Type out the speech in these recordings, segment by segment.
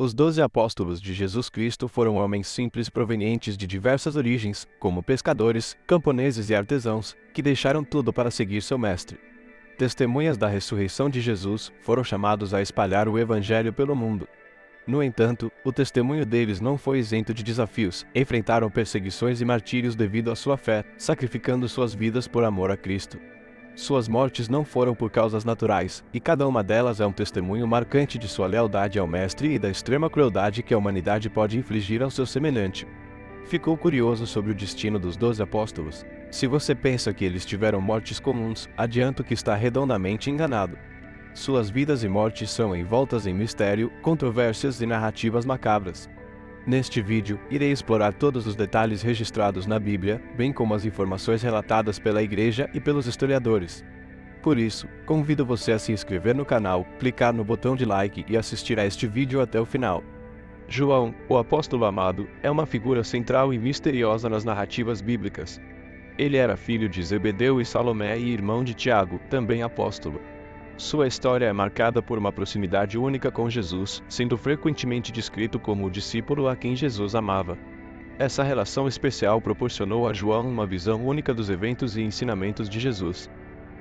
Os 12 apóstolos de Jesus Cristo foram homens simples provenientes de diversas origens, como pescadores, camponeses e artesãos, que deixaram tudo para seguir seu mestre. Testemunhas da ressurreição de Jesus, foram chamados a espalhar o Evangelho pelo mundo. No entanto, o testemunho deles não foi isento de desafios. Enfrentaram perseguições e martírios devido à sua fé, sacrificando suas vidas por amor a Cristo. Suas mortes não foram por causas naturais, e cada uma delas é um testemunho marcante de sua lealdade ao Mestre e da extrema crueldade que a humanidade pode infligir ao seu semelhante. Ficou curioso sobre o destino dos 12 apóstolos? Se você pensa que eles tiveram mortes comuns, adianto que está redondamente enganado. Suas vidas e mortes são envoltas em mistério, controvérsias e narrativas macabras. Neste vídeo, irei explorar todos os detalhes registrados na Bíblia, bem como as informações relatadas pela Igreja e pelos historiadores. Por isso, convido você a se inscrever no canal, clicar no botão de like e assistir a este vídeo até o final. João, o apóstolo amado, é uma figura central e misteriosa nas narrativas bíblicas. Ele era filho de Zebedeu e Salomé e irmão de Tiago, também apóstolo. Sua história é marcada por uma proximidade única com Jesus, sendo frequentemente descrito como o discípulo a quem Jesus amava. Essa relação especial proporcionou a João uma visão única dos eventos e ensinamentos de Jesus.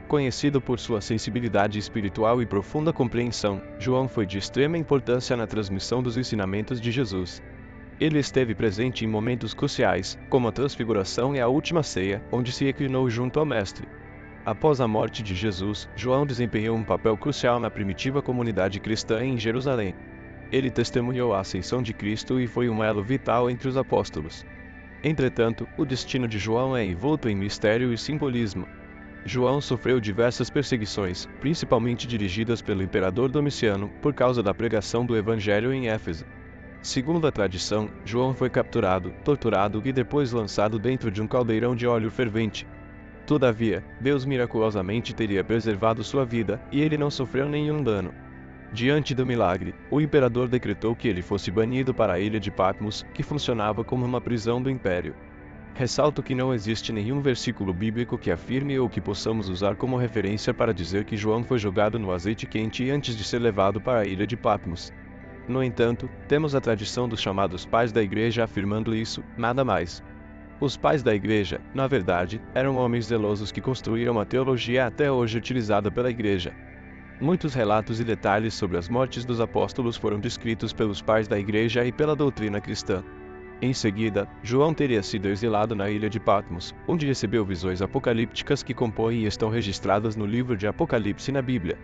Conhecido por sua sensibilidade espiritual e profunda compreensão, João foi de extrema importância na transmissão dos ensinamentos de Jesus. Ele esteve presente em momentos cruciais, como a Transfiguração e a Última Ceia, onde se reclinou junto ao Mestre. Após a morte de Jesus, João desempenhou um papel crucial na primitiva comunidade cristã em Jerusalém. Ele testemunhou a ascensão de Cristo e foi um elo vital entre os apóstolos. Entretanto, o destino de João é envolto em mistério e simbolismo. João sofreu diversas perseguições, principalmente dirigidas pelo imperador Domiciano, por causa da pregação do Evangelho em Éfeso. Segundo a tradição, João foi capturado, torturado e depois lançado dentro de um caldeirão de óleo fervente. Todavia, Deus miraculosamente teria preservado sua vida, e ele não sofreu nenhum dano. Diante do milagre, o imperador decretou que ele fosse banido para a ilha de Patmos, que funcionava como uma prisão do império. Ressalto que não existe nenhum versículo bíblico que afirme ou que possamos usar como referência para dizer que João foi jogado no azeite quente antes de ser levado para a ilha de Patmos. No entanto, temos a tradição dos chamados pais da igreja afirmando isso, nada mais. Os pais da igreja, na verdade, eram homens zelosos que construíram a teologia até hoje utilizada pela igreja. Muitos relatos e detalhes sobre as mortes dos apóstolos foram descritos pelos pais da igreja e pela doutrina cristã. Em seguida, João teria sido exilado na ilha de Patmos, onde recebeu visões apocalípticas que compõem e estão registradas no livro de Apocalipse na Bíblia.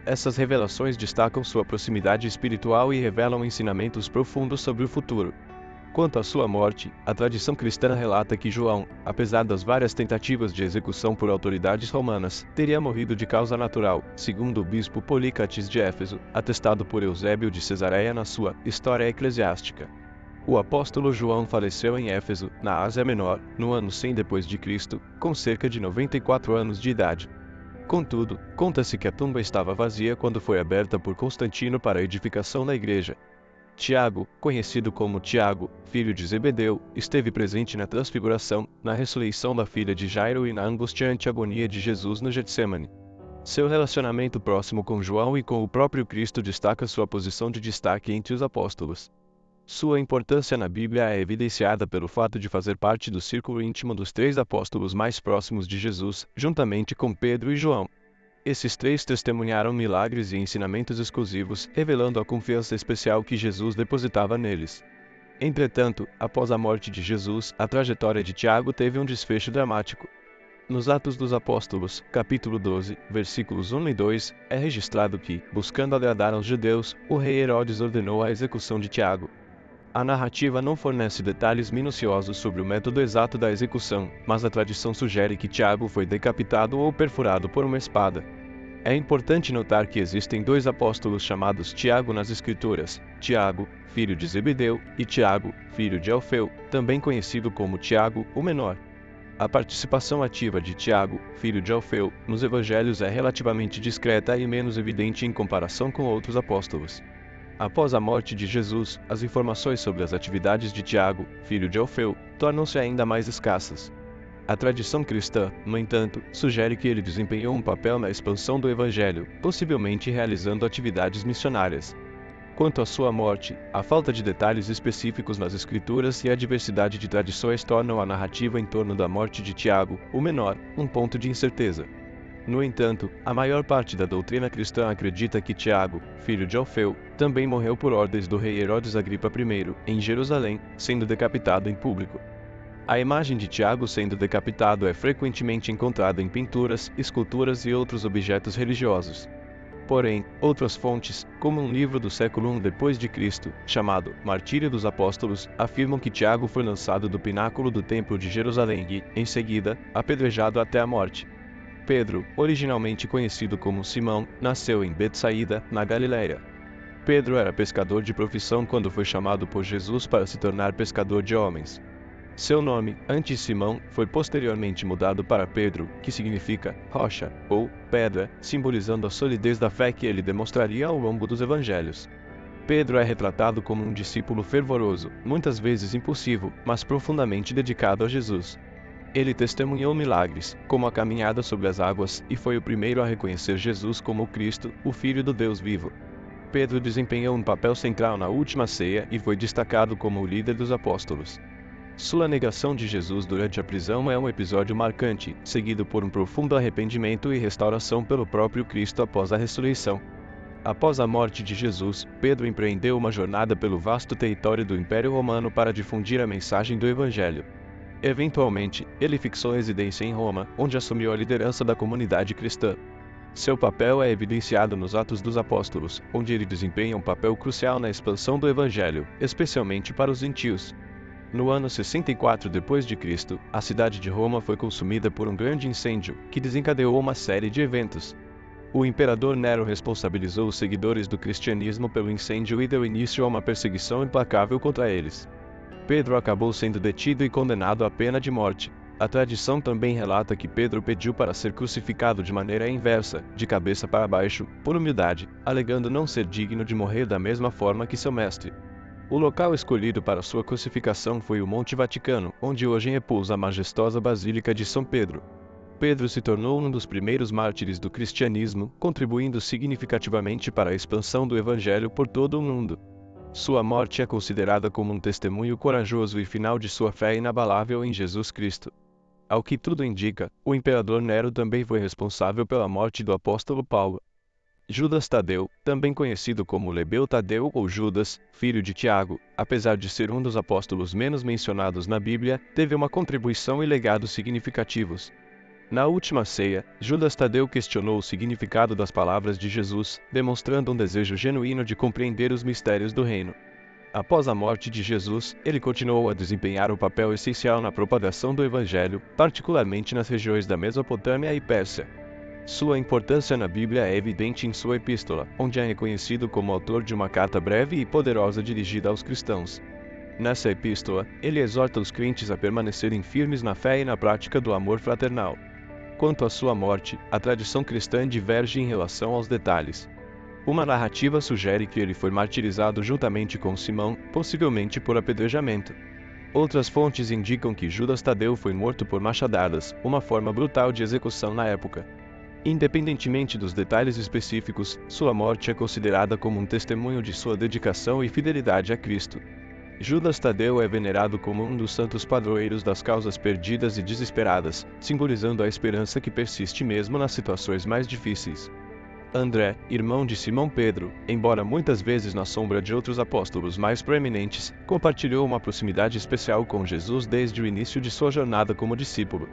Essas revelações destacam sua proximidade espiritual e revelam ensinamentos profundos sobre o futuro. Quanto à sua morte, a tradição cristã relata que João, apesar das várias tentativas de execução por autoridades romanas, teria morrido de causa natural, segundo o bispo Polícates de Éfeso, atestado por Eusébio de Cesareia na sua História Eclesiástica. O apóstolo João faleceu em Éfeso, na Ásia Menor, no ano 100 d.C., com cerca de 94 anos de idade. Contudo, conta-se que a tumba estava vazia quando foi aberta por Constantino para a edificação da igreja. Tiago, conhecido como Tiago, filho de Zebedeu, esteve presente na Transfiguração, na ressurreição da filha de Jairo e na angustiante agonia de Jesus no Getsêmani. Seu relacionamento próximo com João e com o próprio Cristo destaca sua posição de destaque entre os apóstolos. Sua importância na Bíblia é evidenciada pelo fato de fazer parte do círculo íntimo dos 3 apóstolos mais próximos de Jesus, juntamente com Pedro e João. Esses 3 testemunharam milagres e ensinamentos exclusivos, revelando a confiança especial que Jesus depositava neles. Entretanto, após a morte de Jesus, a trajetória de Tiago teve um desfecho dramático. Nos Atos dos Apóstolos, capítulo 12, versículos 1 e 2, é registrado que, buscando agradar aos judeus, o rei Herodes ordenou a execução de Tiago. A narrativa não fornece detalhes minuciosos sobre o método exato da execução, mas a tradição sugere que Tiago foi decapitado ou perfurado por uma espada. É importante notar que existem 2 apóstolos chamados Tiago nas Escrituras: Tiago, filho de Zebedeu, e Tiago, filho de Alfeu, também conhecido como Tiago, o Menor. A participação ativa de Tiago, filho de Alfeu, nos evangelhos é relativamente discreta e menos evidente em comparação com outros apóstolos. Após a morte de Jesus, as informações sobre as atividades de Tiago, filho de Alfeu, tornam-se ainda mais escassas. A tradição cristã, no entanto, sugere que ele desempenhou um papel na expansão do Evangelho, possivelmente realizando atividades missionárias. Quanto à sua morte, a falta de detalhes específicos nas escrituras e a diversidade de tradições tornam a narrativa em torno da morte de Tiago, o menor, um ponto de incerteza. No entanto, a maior parte da doutrina cristã acredita que Tiago, filho de Alfeu, também morreu por ordens do rei Herodes Agripa I, em Jerusalém, sendo decapitado em público. A imagem de Tiago sendo decapitado é frequentemente encontrada em pinturas, esculturas e outros objetos religiosos. Porém, outras fontes, como um livro do século I d.C., chamado Martírio dos Apóstolos, afirmam que Tiago foi lançado do pináculo do Templo de Jerusalém e, em seguida, apedrejado até a morte. Pedro, originalmente conhecido como Simão, nasceu em Betsaída, na Galiléia. Pedro era pescador de profissão quando foi chamado por Jesus para se tornar pescador de homens. Seu nome, antes Simão, foi posteriormente mudado para Pedro, que significa rocha, ou pedra, simbolizando a solidez da fé que ele demonstraria ao longo dos evangelhos. Pedro é retratado como um discípulo fervoroso, muitas vezes impulsivo, mas profundamente dedicado a Jesus. Ele testemunhou milagres, como a caminhada sobre as águas, e foi o primeiro a reconhecer Jesus como o Cristo, o Filho do Deus vivo. Pedro desempenhou um papel central na última ceia e foi destacado como o líder dos apóstolos. Sua negação de Jesus durante a prisão é um episódio marcante, seguido por um profundo arrependimento e restauração pelo próprio Cristo após a ressurreição. Após a morte de Jesus, Pedro empreendeu uma jornada pelo vasto território do Império Romano para difundir a mensagem do Evangelho. Eventualmente, ele fixou residência em Roma, onde assumiu a liderança da comunidade cristã. Seu papel é evidenciado nos Atos dos Apóstolos, onde ele desempenha um papel crucial na expansão do Evangelho, especialmente para os gentios. No ano 64 d.C., a cidade de Roma foi consumida por um grande incêndio, que desencadeou uma série de eventos. O imperador Nero responsabilizou os seguidores do cristianismo pelo incêndio e deu início a uma perseguição implacável contra eles. Pedro acabou sendo detido e condenado à pena de morte. A tradição também relata que Pedro pediu para ser crucificado de maneira inversa, de cabeça para baixo, por humildade, alegando não ser digno de morrer da mesma forma que seu mestre. O local escolhido para sua crucificação foi o Monte Vaticano, onde hoje repousa a majestosa Basílica de São Pedro. Pedro se tornou um dos primeiros mártires do cristianismo, contribuindo significativamente para a expansão do Evangelho por todo o mundo. Sua morte é considerada como um testemunho corajoso e final de sua fé inabalável em Jesus Cristo. Ao que tudo indica, o imperador Nero também foi responsável pela morte do apóstolo Paulo. Judas Tadeu, também conhecido como Lebeu Tadeu ou Judas, filho de Tiago, apesar de ser um dos apóstolos menos mencionados na Bíblia, teve uma contribuição e legado significativos. Na última ceia, Judas Tadeu questionou o significado das palavras de Jesus, demonstrando um desejo genuíno de compreender os mistérios do reino. Após a morte de Jesus, ele continuou a desempenhar um papel essencial na propagação do Evangelho, particularmente nas regiões da Mesopotâmia e Pérsia. Sua importância na Bíblia é evidente em sua epístola, onde é reconhecido como autor de uma carta breve e poderosa dirigida aos cristãos. Nessa epístola, ele exorta os crentes a permanecerem firmes na fé e na prática do amor fraternal. Quanto à sua morte, a tradição cristã diverge em relação aos detalhes. Uma narrativa sugere que ele foi martirizado juntamente com Simão, possivelmente por apedrejamento. Outras fontes indicam que Judas Tadeu foi morto por machadadas, uma forma brutal de execução na época. Independentemente dos detalhes específicos, sua morte é considerada como um testemunho de sua dedicação e fidelidade a Cristo. Judas Tadeu é venerado como um dos santos padroeiros das causas perdidas e desesperadas, simbolizando a esperança que persiste mesmo nas situações mais difíceis. André, irmão de Simão Pedro, embora muitas vezes na sombra de outros apóstolos mais proeminentes, compartilhou uma proximidade especial com Jesus desde o início de sua jornada como discípulo.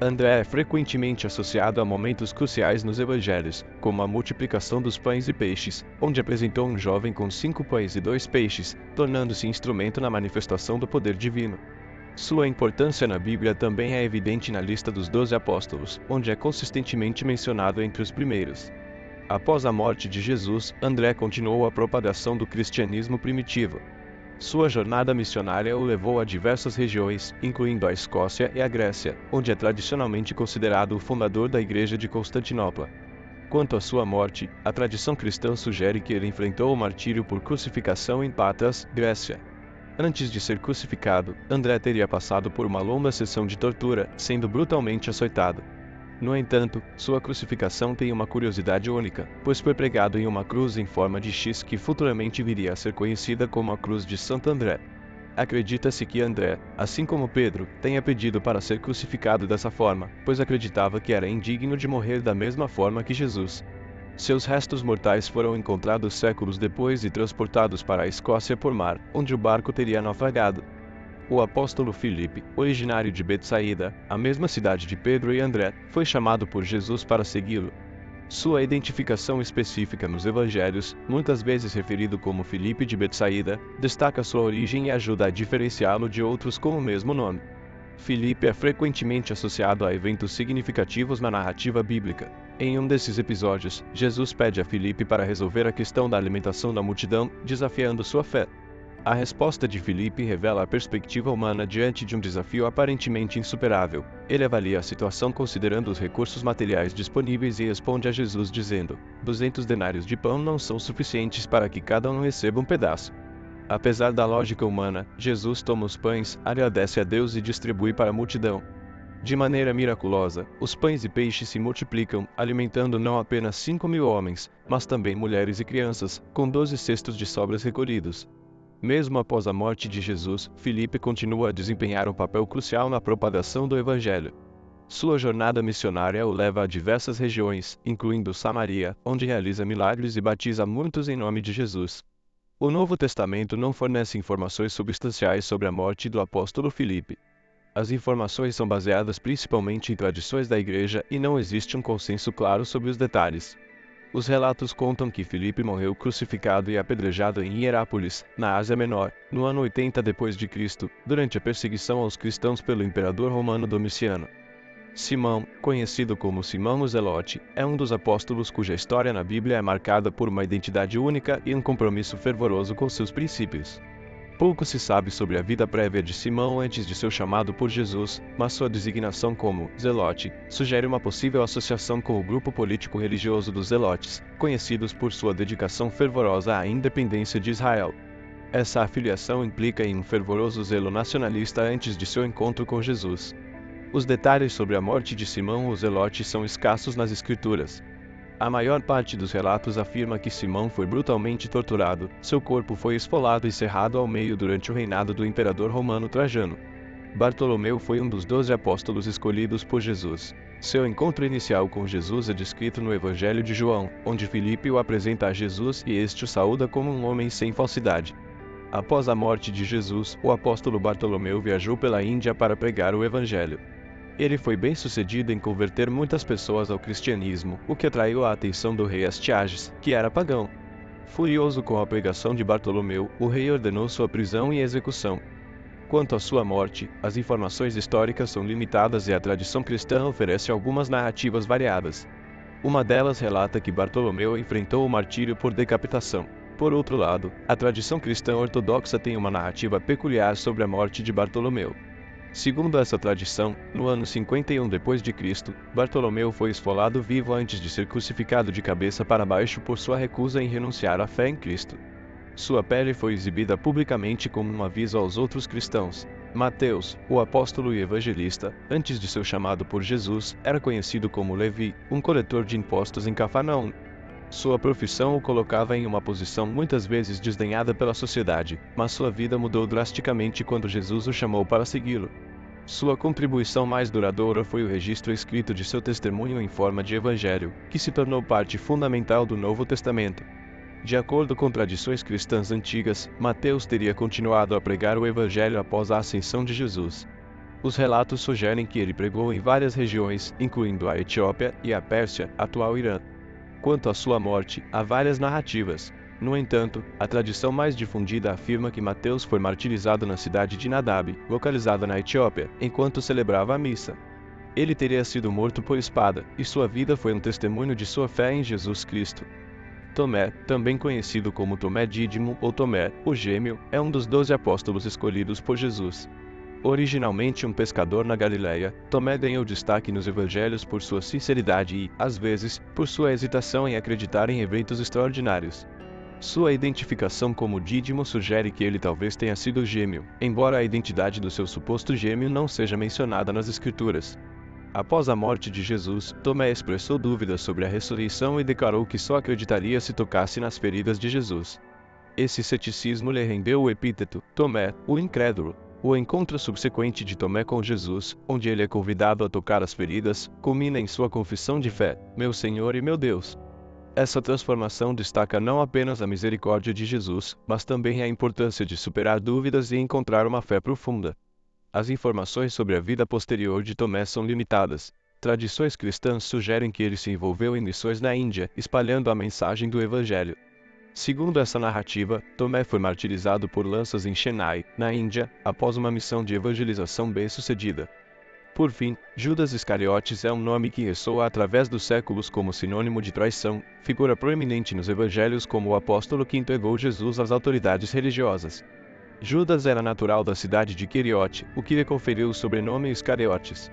André é frequentemente associado a momentos cruciais nos evangelhos, como a multiplicação dos pães e peixes, onde apresentou um jovem com 5 pães e 2 peixes, tornando-se instrumento na manifestação do poder divino. Sua importância na Bíblia também é evidente na lista dos 12 apóstolos, onde é consistentemente mencionado entre os primeiros. Após a morte de Jesus, André continuou a propagação do cristianismo primitivo. Sua jornada missionária o levou a diversas regiões, incluindo a Escócia e a Grécia, onde é tradicionalmente considerado o fundador da Igreja de Constantinopla. Quanto à sua morte, a tradição cristã sugere que ele enfrentou o martírio por crucificação em Patras, Grécia. Antes de ser crucificado, André teria passado por uma longa sessão de tortura, sendo brutalmente açoitado. No entanto, sua crucificação tem uma curiosidade única, pois foi pregado em uma cruz em forma de X que futuramente viria a ser conhecida como a Cruz de Santo André. Acredita-se que André, assim como Pedro, tenha pedido para ser crucificado dessa forma, pois acreditava que era indigno de morrer da mesma forma que Jesus. Seus restos mortais foram encontrados séculos depois e transportados para a Escócia por mar, onde o barco teria naufragado. O apóstolo Filipe, originário de Betsaída, a mesma cidade de Pedro e André, foi chamado por Jesus para segui-lo. Sua identificação específica nos evangelhos, muitas vezes referido como Filipe de Betsaída, destaca sua origem e ajuda a diferenciá-lo de outros com o mesmo nome. Filipe é frequentemente associado a eventos significativos na narrativa bíblica. Em um desses episódios, Jesus pede a Filipe para resolver a questão da alimentação da multidão, desafiando sua fé. A resposta de Filipe revela a perspectiva humana diante de um desafio aparentemente insuperável. Ele avalia a situação considerando os recursos materiais disponíveis e responde a Jesus dizendo: 200 denários de pão não são suficientes para que cada um receba um pedaço. Apesar da lógica humana, Jesus toma os pães, agradece a Deus e distribui para a multidão. De maneira miraculosa, os pães e peixes se multiplicam, alimentando não apenas 5.000 homens, mas também mulheres e crianças, com 12 cestos de sobras recolhidos. Mesmo após a morte de Jesus, Filipe continua a desempenhar um papel crucial na propagação do Evangelho. Sua jornada missionária o leva a diversas regiões, incluindo Samaria, onde realiza milagres e batiza muitos em nome de Jesus. O Novo Testamento não fornece informações substanciais sobre a morte do apóstolo Filipe. As informações são baseadas principalmente em tradições da Igreja e não existe um consenso claro sobre os detalhes. Os relatos contam que Filipe morreu crucificado e apedrejado em Hierápolis, na Ásia Menor, no ano 80 d.C., durante a perseguição aos cristãos pelo imperador romano Domiciano. Simão, conhecido como Simão o Zelote, é um dos apóstolos cuja história na Bíblia é marcada por uma identidade única e um compromisso fervoroso com seus princípios. Pouco se sabe sobre a vida prévia de Simão antes de seu chamado por Jesus, mas sua designação como Zelote sugere uma possível associação com o grupo político-religioso dos Zelotes, conhecidos por sua dedicação fervorosa à independência de Israel. Essa afiliação implica em um fervoroso zelo nacionalista antes de seu encontro com Jesus. Os detalhes sobre a morte de Simão o Zelote são escassos nas Escrituras. A maior parte dos relatos afirma que Simão foi brutalmente torturado, seu corpo foi esfolado e cerrado ao meio durante o reinado do imperador romano Trajano. Bartolomeu foi um dos 12 apóstolos escolhidos por Jesus. Seu encontro inicial com Jesus é descrito no Evangelho de João, onde Filipe o apresenta a Jesus e este o saúda como um homem sem falsidade. Após a morte de Jesus, o apóstolo Bartolomeu viajou pela Índia para pregar o Evangelho. Ele foi bem-sucedido em converter muitas pessoas ao cristianismo, o que atraiu a atenção do rei Astiages, que era pagão. Furioso com a pregação de Bartolomeu, o rei ordenou sua prisão e execução. Quanto à sua morte, as informações históricas são limitadas e a tradição cristã oferece algumas narrativas variadas. Uma delas relata que Bartolomeu enfrentou o martírio por decapitação. Por outro lado, a tradição cristã ortodoxa tem uma narrativa peculiar sobre a morte de Bartolomeu. Segundo essa tradição, no ano 51 d.C., Bartolomeu foi esfolado vivo antes de ser crucificado de cabeça para baixo por sua recusa em renunciar à fé em Cristo. Sua pele foi exibida publicamente como um aviso aos outros cristãos. Mateus, o apóstolo e evangelista, antes de seu chamado por Jesus, era conhecido como Levi, um coletor de impostos em Cafarnaum. Sua profissão o colocava em uma posição muitas vezes desdenhada pela sociedade, mas sua vida mudou drasticamente quando Jesus o chamou para segui-lo. Sua contribuição mais duradoura foi o registro escrito de seu testemunho em forma de evangelho, que se tornou parte fundamental do Novo Testamento. De acordo com tradições cristãs antigas, Mateus teria continuado a pregar o evangelho após a ascensão de Jesus. Os relatos sugerem que ele pregou em várias regiões, incluindo a Etiópia e a Pérsia, atual Irã. Quanto à sua morte, há várias narrativas. No entanto, a tradição mais difundida afirma que Mateus foi martirizado na cidade de Nadab, localizada na Etiópia, enquanto celebrava a missa. Ele teria sido morto por espada, e sua vida foi um testemunho de sua fé em Jesus Cristo. Tomé, também conhecido como Tomé Dídimo ou Tomé, o Gêmeo, é um dos 12 apóstolos escolhidos por Jesus. Originalmente um pescador na Galileia, Tomé ganhou destaque nos evangelhos por sua sinceridade e, às vezes, por sua hesitação em acreditar em eventos extraordinários. Sua identificação como Dídimo sugere que ele talvez tenha sido gêmeo, embora a identidade do seu suposto gêmeo não seja mencionada nas Escrituras. Após a morte de Jesus, Tomé expressou dúvidas sobre a ressurreição e declarou que só acreditaria se tocasse nas feridas de Jesus. Esse ceticismo lhe rendeu o epíteto, Tomé, o incrédulo. O encontro subsequente de Tomé com Jesus, onde ele é convidado a tocar as feridas, culmina em sua confissão de fé, meu Senhor e meu Deus. Essa transformação destaca não apenas a misericórdia de Jesus, mas também a importância de superar dúvidas e encontrar uma fé profunda. As informações sobre a vida posterior de Tomé são limitadas. Tradições cristãs sugerem que ele se envolveu em missões na Índia, espalhando a mensagem do Evangelho. Segundo essa narrativa, Tomé foi martirizado por lanças em Chennai, na Índia, após uma missão de evangelização bem-sucedida. Por fim, Judas Iscariotes é um nome que ressoa através dos séculos como sinônimo de traição, figura proeminente nos evangelhos como o apóstolo que entregou Jesus às autoridades religiosas. Judas era natural da cidade de Queriote, o que lhe conferiu o sobrenome Iscariotes.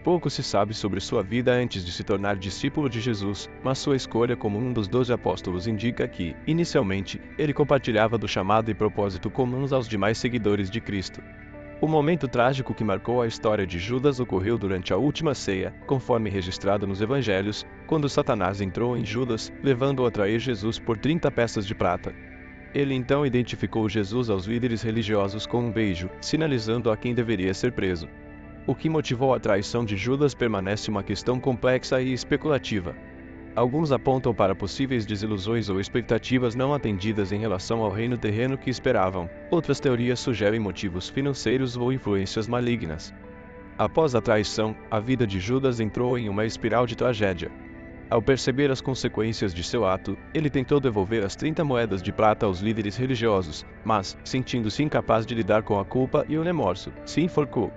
Pouco se sabe sobre sua vida antes de se tornar discípulo de Jesus, mas sua escolha como um dos 12 apóstolos indica que, inicialmente, ele compartilhava do chamado e propósito comuns aos demais seguidores de Cristo. O momento trágico que marcou a história de Judas ocorreu durante a última ceia, conforme registrado nos evangelhos, quando Satanás entrou em Judas, levando-o a trair Jesus por 30 peças de prata. Ele então identificou Jesus aos líderes religiosos com um beijo, sinalizando a quem deveria ser preso. O que motivou a traição de Judas permanece uma questão complexa e especulativa. Alguns apontam para possíveis desilusões ou expectativas não atendidas em relação ao reino terreno que esperavam. Outras teorias sugerem motivos financeiros ou influências malignas. Após a traição, a vida de Judas entrou em uma espiral de tragédia. Ao perceber as consequências de seu ato, ele tentou devolver as 30 moedas de prata aos líderes religiosos, mas, sentindo-se incapaz de lidar com a culpa e o remorso, se enforcou.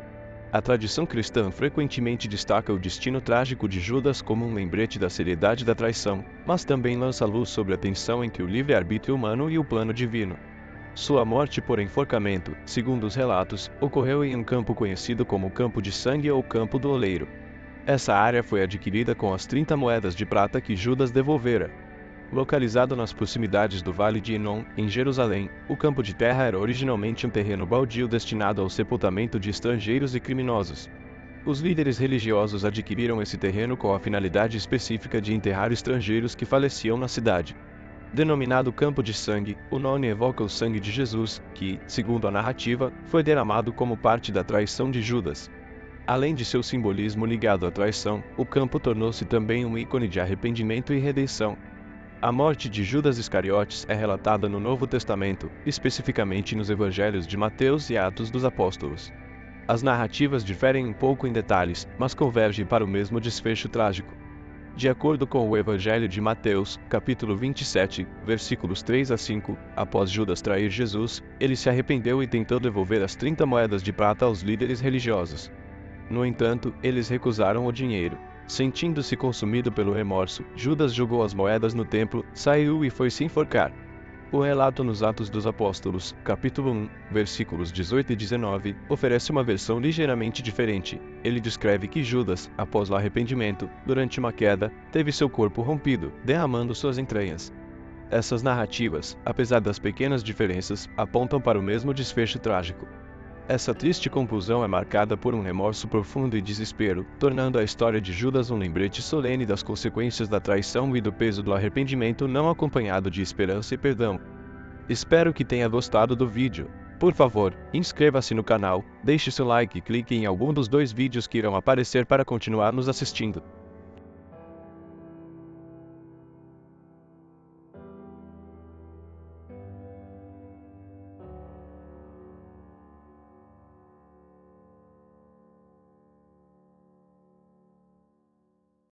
A tradição cristã frequentemente destaca o destino trágico de Judas como um lembrete da seriedade da traição, mas também lança luz sobre a tensão entre o livre-arbítrio humano e o plano divino. Sua morte por enforcamento, segundo os relatos, ocorreu em um campo conhecido como Campo de Sangue ou Campo do Oleiro. Essa área foi adquirida com as 30 moedas de prata que Judas devolvera. Localizado nas proximidades do Vale de Enon, em Jerusalém, o campo de terra era originalmente um terreno baldio destinado ao sepultamento de estrangeiros e criminosos. Os líderes religiosos adquiriram esse terreno com a finalidade específica de enterrar estrangeiros que faleciam na cidade. Denominado Campo de Sangue, o nome evoca o sangue de Jesus, que, segundo a narrativa, foi derramado como parte da traição de Judas. Além de seu simbolismo ligado à traição, o campo tornou-se também um ícone de arrependimento e redenção. A morte de Judas Iscariotes é relatada no Novo Testamento, especificamente nos Evangelhos de Mateus e Atos dos Apóstolos. As narrativas diferem um pouco em detalhes, mas convergem para o mesmo desfecho trágico. De acordo com o Evangelho de Mateus, capítulo 27, versículos 3 a 5, após Judas trair Jesus, ele se arrependeu e tentou devolver as 30 moedas de prata aos líderes religiosos. No entanto, eles recusaram o dinheiro. Sentindo-se consumido pelo remorso, Judas jogou as moedas no templo, saiu e foi se enforcar. O relato nos Atos dos Apóstolos, capítulo 1, versículos 18 e 19, oferece uma versão ligeiramente diferente. Ele descreve que Judas, após o arrependimento, durante uma queda, teve seu corpo rompido, derramando suas entranhas. Essas narrativas, apesar das pequenas diferenças, apontam para o mesmo desfecho trágico. Essa triste conclusão é marcada por um remorso profundo e desespero, tornando a história de Judas um lembrete solene das consequências da traição e do peso do arrependimento não acompanhado de esperança e perdão. Espero que tenha gostado do vídeo. Por favor, inscreva-se no canal, deixe seu like e clique em algum dos 2 vídeos que irão aparecer para continuar nos assistindo.